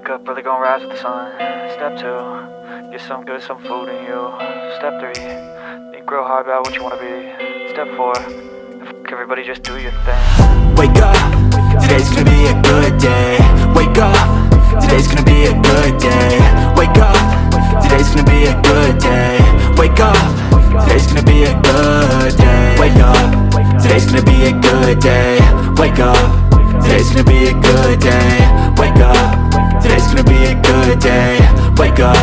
Wake up early, gon' rise with the sun. Step 2, get some good, some food in you. Step 3, think real hard about what you wanna be. Step 4, everybody just do your thing. Wake up, today's gonna be a good day. Wake up, today's gonna be a good day. Wake up, today's gonna be a good day. Wake up, today's gonna be a good day. Wake up, today's gonna be a good day. Wake up, today's gonna be a good day. Wake up, today's gonna be a good day. Wake up,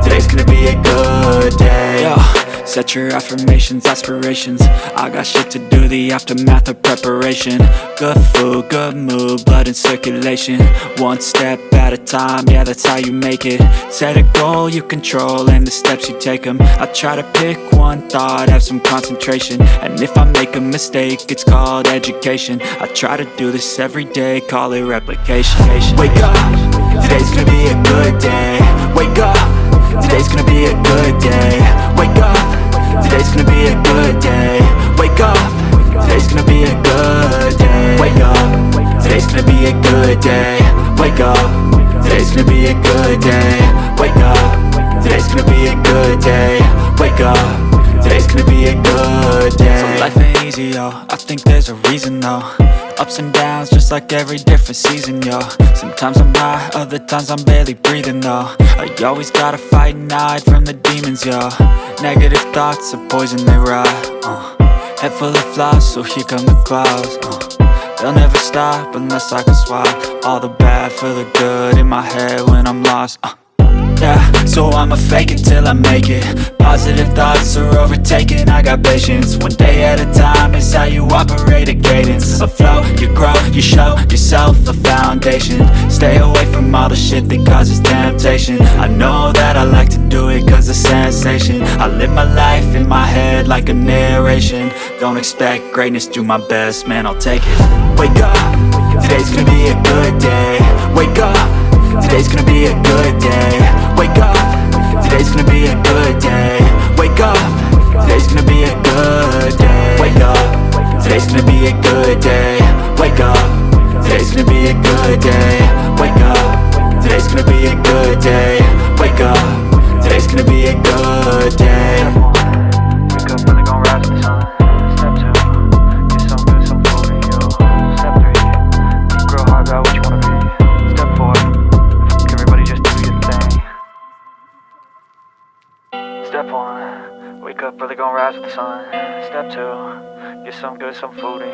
today's gonna be a good day. Yo, set your affirmations, aspirations. I got shit to do, the aftermath of preparation. Good food, good mood, blood in circulation. One step at a time, yeah, that's how you make it. Set a goal you control and the steps you take them. I try to pick one thought, have some concentration. And if I make a mistake, it's called education. I try to do this every day, call it replication. Wake up, today's gonna be a good day. Wake up, today's gonna be a good day. Wake up, today's gonna be a good day. Wake up, today's gonna be a good day. Wake up, today's gonna be a good day. Wake up, today's gonna be a good day. Wake up, today's gonna be a good day. Wake up, today's gonna be a good day. So life ain't easy, yo, I think there's a reason though. Ups and downs, just like every different season, yo. Sometimes I'm high, other times I'm barely breathing, though. I always gotta fight and hide from the demons, yo. Negative thoughts are poison, they rot. Head full of flies, so here come the clouds. They'll never stop unless I can swap all the bad for the good in my head when I'm lost. Yeah, so I'ma fake it till I make it. Positive thoughts are overtaken, I got patience. One day at a time is how you operate a cadence. A flow, you grow, you show yourself a foundation. Stay away from all the shit that causes temptation. I know that I like to do it cause it's sensation. I live my life in my head like a narration. Don't expect greatness, do my best, man, I'll take it. Wake up, today's gonna be a good day. Wake up, today's gonna be a good day. Wake up, today's gonna be a good day. Wake up, today's gonna be a good day. Wake up, today's gonna be a good day. Wake up, today's gonna be a good day. Wake up, today's gonna be a good day. Wake up, today's gonna be a good day. Wake up early, gon' rise with the sun. Step 2, get some good, some food in you. Step 3, think real hard about what you wanna be. Step 4, everybody just do your thing. Step 1, wake up early, gon' rise with the sun. Step 2, get some good, some food in you.